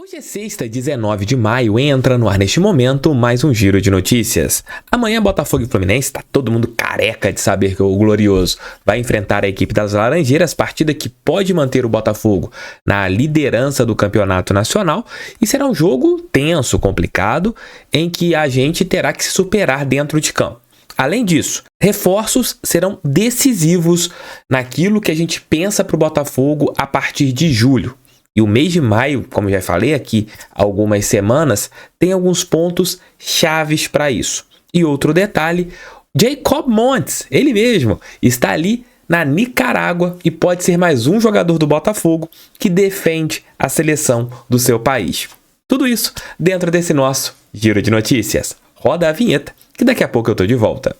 Hoje é sexta, 19 de maio, entra no ar neste momento mais um giro de notícias. Amanhã, Botafogo e Fluminense, tá todo mundo careca de saber que o Glorioso vai enfrentar a equipe das Laranjeiras, partida que pode manter o Botafogo na liderança do campeonato nacional, e será um jogo tenso, complicado, em que a gente terá que se superar dentro de campo. Além disso, reforços serão decisivos naquilo que a gente pensa para o Botafogo a partir de julho. E o mês de maio, como já falei aqui há algumas semanas, tem alguns pontos chaves para isso. E outro detalhe, Jacob Montes, ele mesmo, está ali na Nicarágua e pode ser mais um jogador do Botafogo que defende a seleção do seu país. Tudo isso dentro desse nosso giro de notícias. Roda a vinheta, que daqui a pouco eu tô de volta.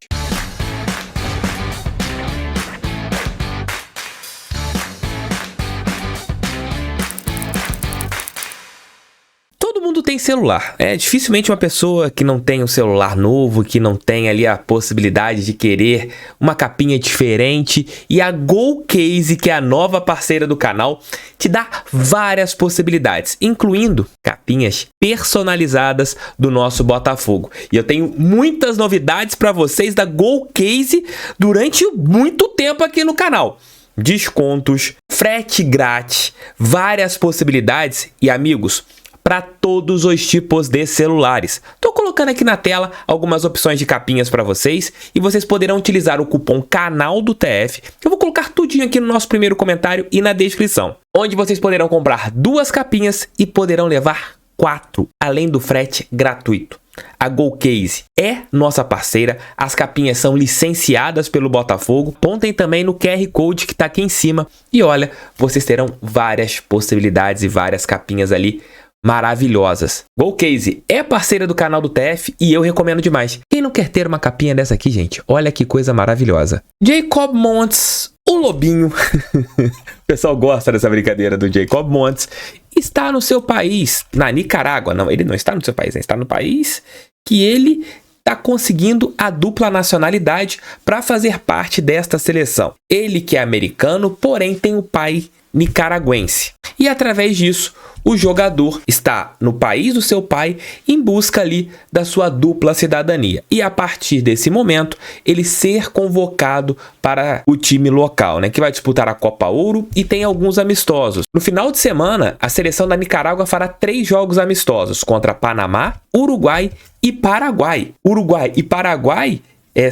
Todo mundo tem celular. Dificilmente uma pessoa que não tem um celular novo, que não tem ali a possibilidade de querer uma capinha diferente. E a GoCase, que é a nova parceira do canal, te dá várias possibilidades, incluindo capinhas personalizadas do nosso Botafogo. E eu tenho muitas novidades para vocês da GoCase durante muito tempo aqui no canal. Descontos, frete grátis, várias possibilidades e, amigos, para todos os tipos de celulares. Estou colocando aqui na tela algumas opções de capinhas para vocês e vocês poderão utilizar o cupom CANAL do TF, que eu vou colocar tudinho aqui no nosso primeiro comentário e na descrição, onde vocês poderão comprar 2 capinhas e poderão levar 4, além do frete gratuito. A GoCase é nossa parceira, as capinhas são licenciadas pelo Botafogo, pontem também no QR Code que está aqui em cima e olha, vocês terão várias possibilidades e várias capinhas ali maravilhosas. GoCase é parceira do canal do TF e eu recomendo demais. Quem não quer ter uma capinha dessa aqui, gente? Olha que coisa maravilhosa. Jacob Montes, o Lobinho, o pessoal gosta dessa brincadeira do Jacob Montes, está no seu país, na Nicarágua. Não, ele não está no seu país, ele está no país que ele está conseguindo a dupla nacionalidade para fazer parte desta seleção. Ele que é americano, porém tem o pai nicaragüense. E através disso, o jogador está no país do seu pai em busca ali da sua dupla cidadania. E a partir desse momento, ele ser convocado para o time local, né, que vai disputar a Copa Ouro e tem alguns amistosos. No final de semana, a seleção da Nicarágua fará 3 jogos amistosos contra Panamá, Uruguai e Paraguai. Uruguai e Paraguai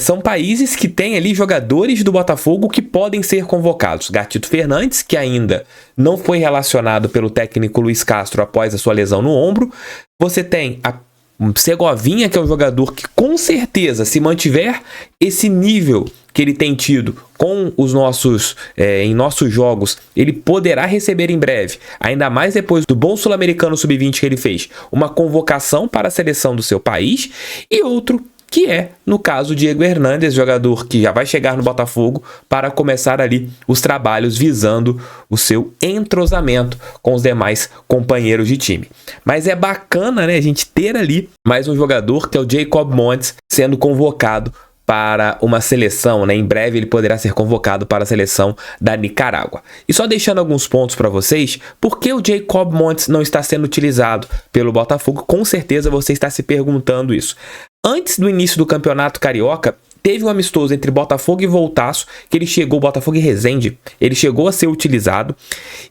são países que têm ali jogadores do Botafogo que podem ser convocados. Gatito Fernandes, que ainda não foi relacionado pelo técnico Luiz Castro após a sua lesão no ombro. Você tem a Segovinha, que é um jogador que com certeza, se mantiver esse nível que ele tem tido com os em nossos jogos, ele poderá receber em breve, ainda mais depois do bom sul-americano sub-20 que ele fez, uma convocação para a seleção do seu país. E outro que é, no caso, Diego Hernandes, jogador que já vai chegar no Botafogo para começar ali os trabalhos visando o seu entrosamento com os demais companheiros de time. Mas é bacana, né, a gente ter ali mais um jogador que é o Jacob Montes sendo convocado para uma seleção, né? Em breve ele poderá ser convocado para a seleção da Nicarágua. E só deixando alguns pontos para vocês, por que o Jacob Montes não está sendo utilizado pelo Botafogo? Com certeza você está se perguntando isso. Antes do início do Campeonato Carioca, teve um amistoso entre Botafogo e Voltaço, que ele chegou, Botafogo e Resende, ele chegou a ser utilizado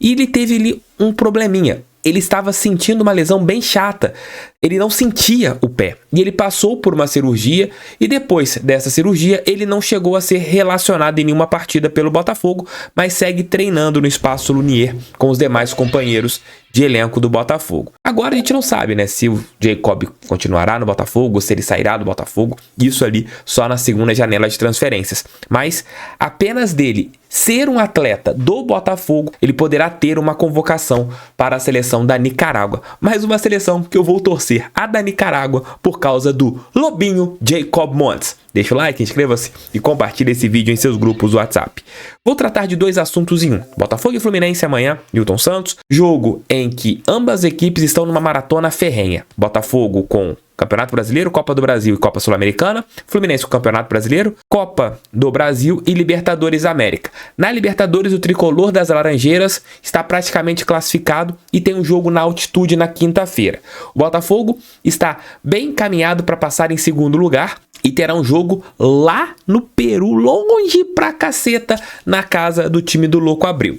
e ele teve ali um probleminha. Ele estava sentindo uma lesão bem chata, ele não sentia o pé e ele passou por uma cirurgia e depois dessa cirurgia ele não chegou a ser relacionado em nenhuma partida pelo Botafogo, mas segue treinando no Espaço Lunier com os demais companheiros de elenco do Botafogo. Agora a gente não sabe, né, se o Jacob continuará no Botafogo, se ele sairá do Botafogo, isso ali só na segunda janela de transferências, mas apenas dele ser um atleta do Botafogo, ele poderá ter uma convocação para a seleção da Nicarágua. Mais uma seleção que eu vou torcer, a da Nicarágua, por causa do Lobinho Jacob Montes. Deixa o like, inscreva-se e compartilhe esse vídeo em seus grupos do WhatsApp. Vou tratar de 2 assuntos em um. Botafogo e Fluminense amanhã, Newton Santos. Jogo em que ambas equipes estão numa maratona ferrenha. Botafogo com Campeonato Brasileiro, Copa do Brasil e Copa Sul-Americana. Fluminense com Campeonato Brasileiro, Copa do Brasil e Libertadores América. Na Libertadores, o tricolor das Laranjeiras está praticamente classificado e tem um jogo na altitude na quinta-feira. O Botafogo está bem encaminhado para passar em segundo lugar e terá um jogo lá no Peru, longe pra caceta, na casa do time do Louco Abreu.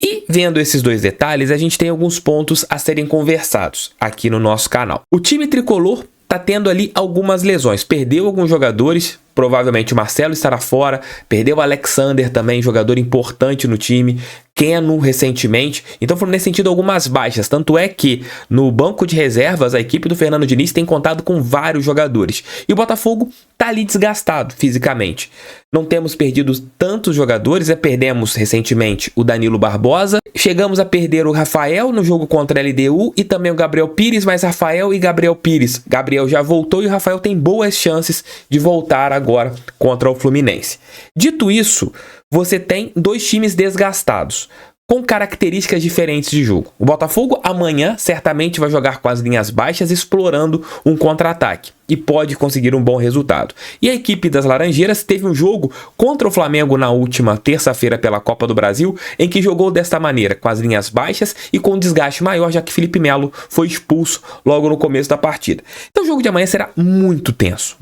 E vendo esses dois detalhes, a gente tem alguns pontos a serem conversados aqui no nosso canal. O time tricolor tá tendo ali algumas lesões, perdeu alguns jogadores, provavelmente o Marcelo estará fora, perdeu o Alexander também, jogador importante no time, Keno recentemente, então o Fluminense tem tido algumas baixas, tanto é que no banco de reservas a equipe do Fernando Diniz tem contado com vários jogadores, e o Botafogo tá ali desgastado fisicamente. Não temos perdido tantos jogadores, perdemos recentemente o Danilo Barbosa, chegamos a perder o Rafael no jogo contra a LDU e também o Gabriel Pires, mas Rafael e Gabriel Pires, Gabriel já voltou e o Rafael tem boas chances de voltar agora contra o Fluminense. Dito isso, você tem dois times desgastados, com características diferentes de jogo. O Botafogo amanhã certamente vai jogar com as linhas baixas, explorando um contra-ataque e pode conseguir um bom resultado. E a equipe das Laranjeiras teve um jogo contra o Flamengo na última terça-feira pela Copa do Brasil, em que jogou desta maneira, com as linhas baixas e com um desgaste maior, já que Felipe Melo foi expulso logo no começo da partida. Então o jogo de amanhã será muito tenso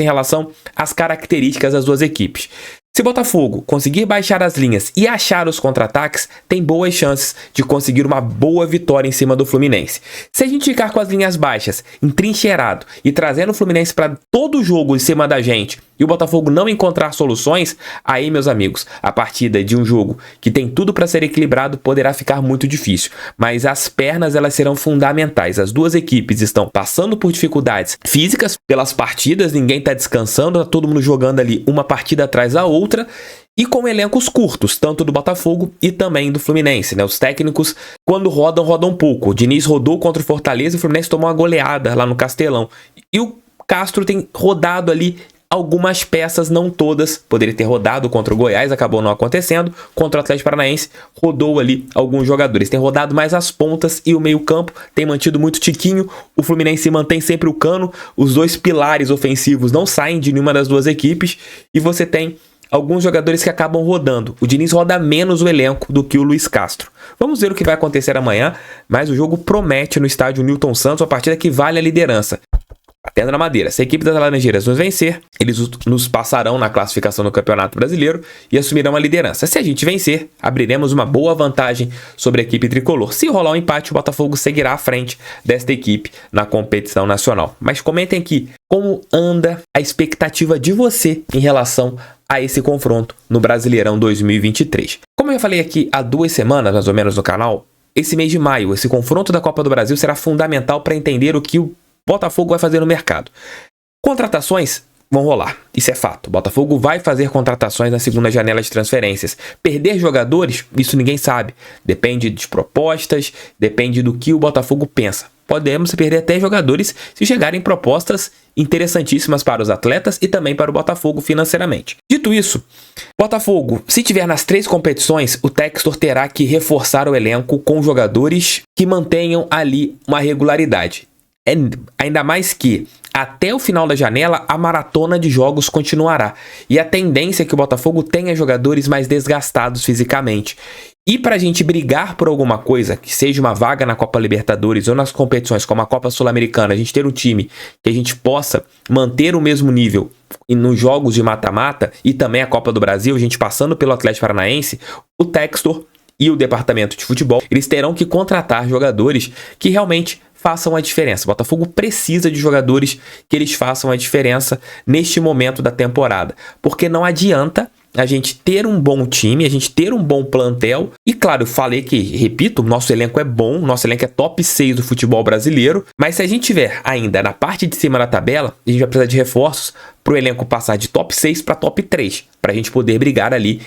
em relação às características das duas equipes. Se o Botafogo conseguir baixar as linhas e achar os contra-ataques, tem boas chances de conseguir uma boa vitória em cima do Fluminense. Se a gente ficar com as linhas baixas, entrincheirado e trazendo o Fluminense para todo o jogo em cima da gente e o Botafogo não encontrar soluções, aí, meus amigos, a partida de um jogo que tem tudo para ser equilibrado poderá ficar muito difícil. Mas as pernas, elas serão fundamentais. As duas equipes estão passando por dificuldades físicas pelas partidas, ninguém está descansando, tá todo mundo jogando ali uma partida atrás da outra. E com elencos curtos, tanto do Botafogo e também do Fluminense, né? Os técnicos, quando rodam pouco. O Diniz rodou contra o Fortaleza e o Fluminense tomou uma goleada lá no Castelão. E o Castro tem rodado ali algumas peças, não todas. Poderia ter rodado contra o Goiás, acabou não acontecendo. Contra o Atlético Paranaense, rodou ali alguns jogadores. Tem rodado mais as pontas e o meio-campo, tem mantido muito tiquinho. O Fluminense mantém sempre o Cano. Os dois pilares ofensivos não saem de nenhuma das duas equipes. E você tem alguns jogadores que acabam rodando. O Diniz roda menos o elenco do que o Luiz Castro. Vamos ver o que vai acontecer amanhã, mas o jogo promete no estádio Newton Santos, uma partida que vale a liderança. Batendo na madeira, se a equipe das Laranjeiras nos vencer, eles nos passarão na classificação do Campeonato Brasileiro e assumirão a liderança. Se a gente vencer, abriremos uma boa vantagem sobre a equipe tricolor. Se rolar um empate, o Botafogo seguirá à frente desta equipe na competição nacional. Mas comentem aqui como anda a expectativa de você em relação a esse confronto no Brasileirão 2023. Como eu já falei aqui há 2 semanas, mais ou menos, no canal, esse mês de maio, esse confronto da Copa do Brasil será fundamental para entender o que o Botafogo vai fazer no mercado. Contratações vão rolar, isso é fato. O Botafogo vai fazer contratações na segunda janela de transferências. Perder jogadores, isso ninguém sabe. Depende de propostas, depende do que o Botafogo pensa. Podemos perder até jogadores se chegarem propostas interessantíssimas para os atletas e também para o Botafogo financeiramente. Dito isso, Botafogo, se tiver nas 3 competições, o Textor terá que reforçar o elenco com jogadores que mantenham ali uma regularidade. Ainda mais que até o final da janela a maratona de jogos continuará. E a tendência é que o Botafogo tenha jogadores mais desgastados fisicamente. E para a gente brigar por alguma coisa, que seja uma vaga na Copa Libertadores ou nas competições como a Copa Sul-Americana, a gente ter um time que a gente possa manter o mesmo nível nos jogos de mata-mata e também a Copa do Brasil, a gente passando pelo Atlético Paranaense, o Textor e o departamento de futebol, eles terão que contratar jogadores que realmente façam a diferença. O Botafogo precisa de jogadores que eles façam a diferença neste momento da temporada, porque não adianta a gente ter um bom time, a gente ter um bom plantel, e claro, eu falei que, repito, nosso elenco é bom, nosso elenco é top 6 do futebol brasileiro, mas se a gente tiver ainda na parte de cima da tabela, a gente vai precisar de reforços para o elenco passar de top 6 para top 3, para a gente poder brigar ali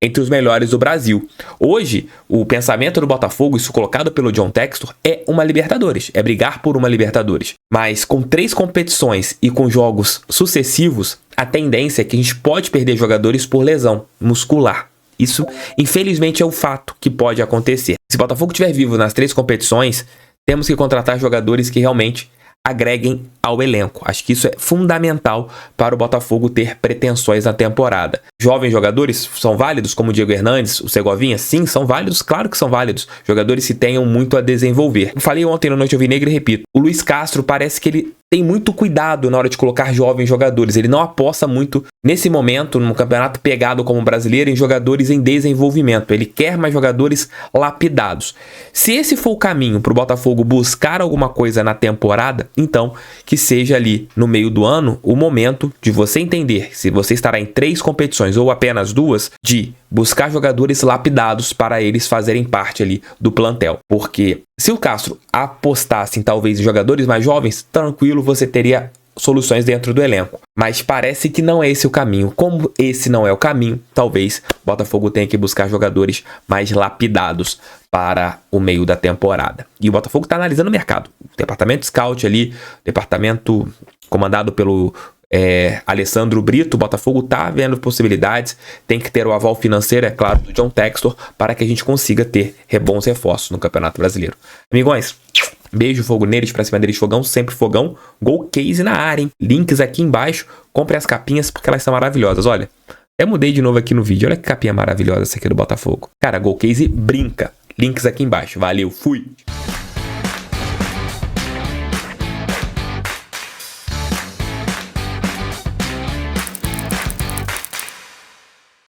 entre os melhores do Brasil. Hoje, o pensamento do Botafogo, isso colocado pelo John Textor, é uma Libertadores, é brigar por uma Libertadores. Mas com 3 competições e com jogos sucessivos, a tendência é que a gente pode perder jogadores por lesão muscular. Isso, infelizmente, é um fato que pode acontecer. Se o Botafogo estiver vivo nas 3 competições, temos que contratar jogadores que realmente agreguem ao elenco. Acho que isso é fundamental para o Botafogo ter pretensões na temporada. Jovens jogadores são válidos, como o Diego Hernandes, o Segovinha? Sim, são válidos, claro que são válidos. Jogadores que tenham muito a desenvolver. Eu falei ontem no Noite Alvinegra e repito, o Luiz Castro parece que ele tem muito cuidado na hora de colocar jovens jogadores. Ele não aposta muito, nesse momento, num campeonato pegado como brasileiro, em jogadores em desenvolvimento. Ele quer mais jogadores lapidados. Se esse for o caminho para o Botafogo buscar alguma coisa na temporada, então que seja ali no meio do ano o momento de você entender se você estará em 3 competições ou apenas 2, de buscar jogadores lapidados para eles fazerem parte ali do plantel. Porque se o Castro apostasse talvez em jogadores mais jovens, tranquilo, você teria soluções dentro do elenco. Mas parece que não é esse o caminho. Como esse não é o caminho, talvez o Botafogo tenha que buscar jogadores mais lapidados para o meio da temporada. E o Botafogo está analisando o mercado. O departamento scout ali, departamento comandado pelo Alessandro Brito, o Botafogo está vendo possibilidades. Tem que ter o aval financeiro, é claro, do John Textor, para que a gente consiga ter bons reforços no Campeonato Brasileiro. Amigões, beijo, fogo neles, pra cima deles, fogão, sempre fogão. Gol Case na área, hein? Links aqui embaixo. Compre as capinhas porque elas são maravilhosas. Olha, eu mudei de novo aqui no vídeo. Olha que capinha maravilhosa essa aqui do Botafogo. Cara, Gol Case brinca. Links aqui embaixo. Valeu, fui!